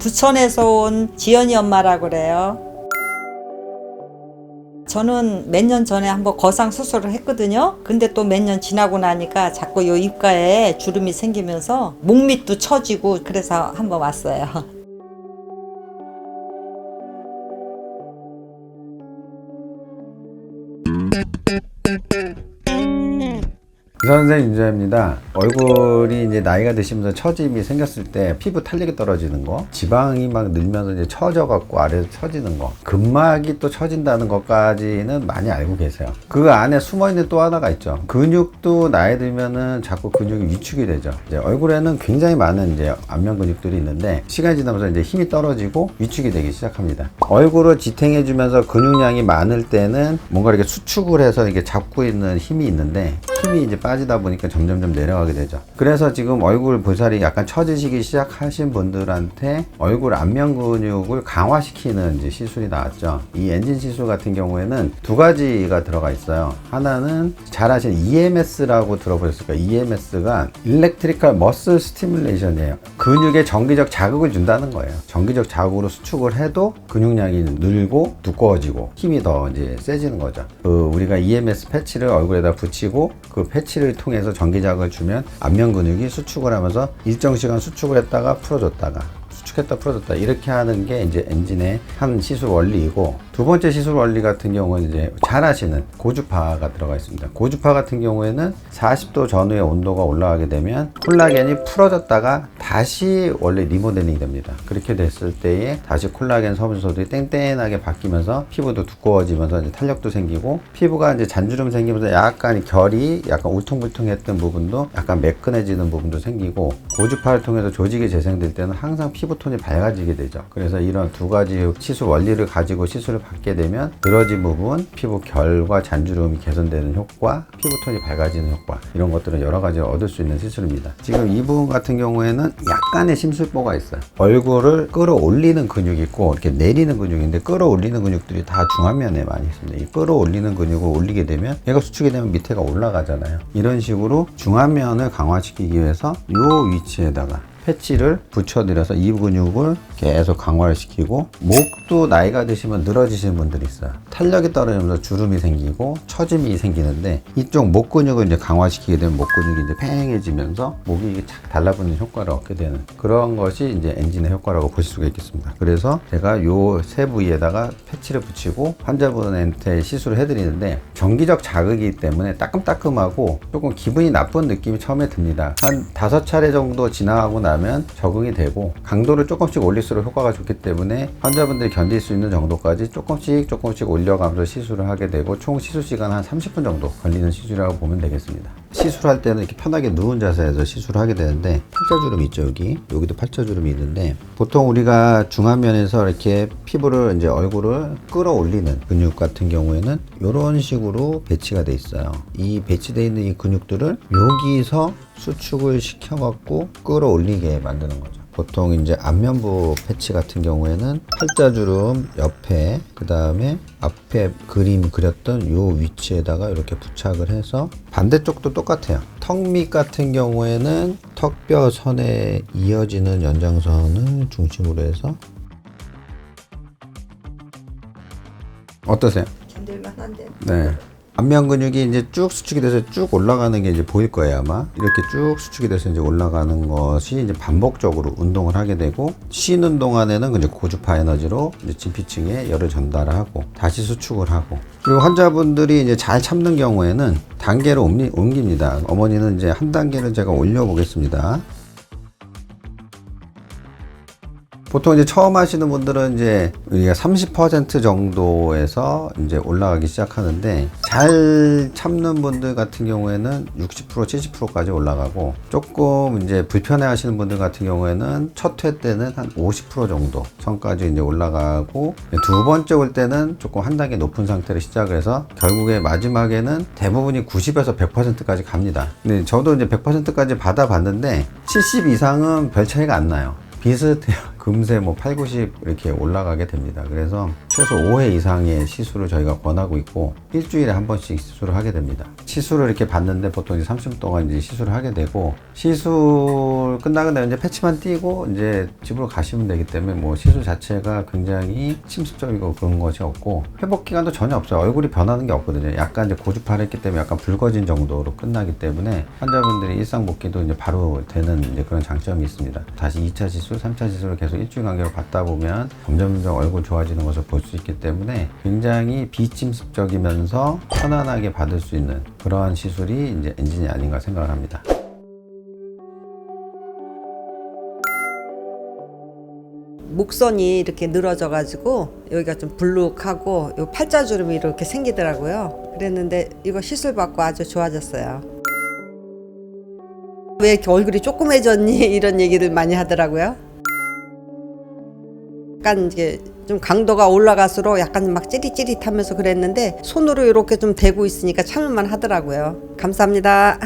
부천에서 온 지연이 엄마라고 그래요. 저는 몇 년 전에 한번 거상 수술을 했거든요. 근데 또 몇 년 지나고 나니까 자꾸 요 입가에 주름이 생기면서 목 밑도 처지고 그래서 한번 왔어요. 선생님 인자입니다. 얼굴이 이제 나이가 드시면서 처짐이 생겼을 때 피부 탄력이 떨어지는 거, 지방이 막 늘면서 이제 처져갖고 아래에서 처지는 거, 근막이 또 처진다는 것까지는 많이 알고 계세요. 그 안에 숨어있는 또 하나가 있죠. 근육도 나이 들면은 자꾸 근육이 위축이 되죠. 이제 얼굴에는 굉장히 많은 이제 안면 근육들이 있는데 시간이 지나면서 이제 힘이 떨어지고 위축이 되기 시작합니다. 얼굴을 지탱해주면서 근육량이 많을 때는 뭔가 이렇게 수축을 해서 이렇게 잡고 있는 힘이 있는데 힘이 이제 빠지다 보니까 점점점 내려가게 되죠. 그래서 지금 얼굴 볼살이 약간 처지시기 시작하신 분들한테 얼굴 안면 근육을 강화시키는 이제 시술이 나왔죠. 이 엔진 시술 같은 경우에는 두 가지가 들어가 있어요. 하나는 잘 아시는 EMS라고 들어보셨을까요? EMS가 Electrical Muscle Stimulation이에요. 근육에 전기적 자극을 준다는 거예요. 전기적 자극으로 수축을 해도 근육량이 늘고 두꺼워지고 힘이 더 이제 세지는 거죠. 우리가 EMS 패치를 얼굴에다 붙이고 그 패치를 통해서 전기 자극을 주면 안면 근육이 수축을 하면서 일정 시간 수축을 했다가 풀어줬다가 수축했다 풀어줬다 이렇게 하는 게 이제 엔진의 한 시술 원리이고, 두 번째 시술 원리 같은 경우는 이제 잘 아시는 고주파가 들어가 있습니다. 고주파 같은 경우에는 40도 전후의 온도가 올라가게 되면 콜라겐이 풀어졌다가 다시 원래 리모델링이 됩니다. 그렇게 됐을 때에 다시 콜라겐 섬유소들이 땡땡하게 바뀌면서 피부도 두꺼워지면서 이제 탄력도 생기고 피부가 이제 잔주름 생기면서 약간 결이 약간 울퉁불퉁했던 부분도 약간 매끈해지는 부분도 생기고, 고주파를 통해서 조직이 재생될 때는 항상 피부톤이 밝아지게 되죠. 그래서 이런 두 가지 시술 원리를 가지고 시술을 받게 되면 늘어진 부분, 피부 결과 잔주름이 개선되는 효과, 피부톤이 밝아지는 효과, 이런 것들은 여러 가지를 얻을 수 있는 시술입니다. 지금 이 부분 같은 경우에는 약간의 심술보가 있어요. 얼굴을 끌어올리는 근육이 있고 이렇게 내리는 근육인데, 끌어올리는 근육들이 다 중안면에 많이 있습니다. 이 끌어올리는 근육을 올리게 되면 얘가 수축이 되면 밑에가 올라가잖아요. 이런 식으로 중안면을 강화시키기 위해서 이 위치에다가 패치를 붙여드려서 이 근육을 계속 강화를 시키고, 목도 나이가 드시면 늘어지시는 분들이 있어요. 탄력이 떨어지면서 주름이 생기고 처짐이 생기는데, 이쪽 목 근육을 이제 강화시키게 되면 목 근육이 이제 팽팽해지면서 목이 착 달라붙는 효과를 얻게 되는 그런 것이 이제 엔진의 효과라고 보실 수가 있겠습니다. 그래서 제가 요 세 부위에다가 패치를 붙이고 환자분한테 시술을 해드리는데, 정기적 자극이기 때문에 따끔따끔하고 조금 기분이 나쁜 느낌이 처음에 듭니다. 한 5차례 정도 지나가고 나면 적응이 되고, 강도를 조금씩 올릴수록 효과가 좋기 때문에 환자분들이 견딜 수 있는 정도까지 조금씩 올려가면서 시술을 하게 되고, 총 시술 시간 한 30분 정도 걸리는 시술이라고 보면 되겠습니다. 시술할 때는 이렇게 편하게 누운 자세에서 시술을 하게 되는데, 팔자주름 있죠, 여기도 팔자주름이 있는데, 보통 우리가 중안면에서 이렇게 피부를 이제 얼굴을 끌어올리는 근육 같은 경우에는 이런 식으로 배치가 돼 있어요. 이 배치되어 있는 이 근육들을 여기서 수축을 시켜갖고 끌어올리게 만드는 거죠. 보통 이제 안면부 패치 같은 경우에는 팔자주름 옆에, 그 다음에 앞에 그림 그렸던 요 위치에다가 이렇게 부착을 해서, 반대쪽도 똑같아요. 턱 밑 같은 경우에는 턱뼈 선에 이어지는 연장선을 중심으로 해서, 어떠세요? 견딜만한데. 네. 안면 근육이 이제 쭉 수축이 돼서 쭉 올라가는 게 이제 보일 거예요, 아마. 이렇게 쭉 수축이 돼서 이제 올라가는 것이 이제 반복적으로 운동을 하게 되고, 쉬는 동안에는 이제 고주파 에너지로 이제 진피층에 열을 전달하고 다시 수축을 하고, 그리고 환자분들이 이제 잘 참는 경우에는 단계로 옮깁니다. 어머니는 이제 한 단계를 제가 올려 보겠습니다. 보통 이제 처음 하시는 분들은 이제 우리가 30% 정도에서 이제 올라가기 시작하는데, 잘 참는 분들 같은 경우에는 60%, 70%까지 올라가고, 조금 이제 불편해 하시는 분들 같은 경우에는 첫 회 때는 한 50% 정도 선까지 이제 올라가고, 두 번째 올 때는 조금 한 단계 높은 상태로 시작을 해서 결국에 마지막에는 대부분이 90에서 100%까지 갑니다. 근데 저도 이제 100%까지 받아봤는데 70 이상은 별 차이가 안 나요. 비슷해요. 금세 뭐 8, 90 이렇게 올라가게 됩니다. 그래서 최소 5회 이상의 시술을 저희가 권하고 있고 일주일에 한 번씩 시술을 하게 됩니다. 시술을 이렇게 받는데 보통 이제 30분 동안 이제 시술을 하게 되고, 시술 끝나고 나면 이제 패치만 띄고 이제 집으로 가시면 되기 때문에 뭐 시술 자체가 굉장히 침습적이고 그런 것이 없고, 회복 기간도 전혀 없어요. 얼굴이 변하는 게 없거든요. 약간 이제 고주파를 했기 때문에 약간 붉어진 정도로 끝나기 때문에 환자분들이 일상 복귀도 이제 바로 되는 이제 그런 장점이 있습니다. 다시 2차 시술, 3차 시술을 계속 일주일 간격으로 받다 보면 점점 얼굴 좋아지는 것을 볼 수 있기 때문에 굉장히 비침습적이면서 편안하게 받을 수 있는 그러한 시술이 이제 엔진이 아닌가 생각을 합니다. 목선이 이렇게 늘어져 가지고 여기가 좀 불룩하고 요 팔자주름이 이렇게 생기더라고요. 그랬는데 이거 시술 받고 아주 좋아졌어요. 왜 이렇게 얼굴이 조그매졌니? 이런 얘기를 많이 하더라고요. 약간 이제 좀 강도가 올라갈수록 약간 막 찌릿찌릿하면서 그랬는데 손으로 이렇게 좀 대고 있으니까 참을만 하더라고요. 감사합니다.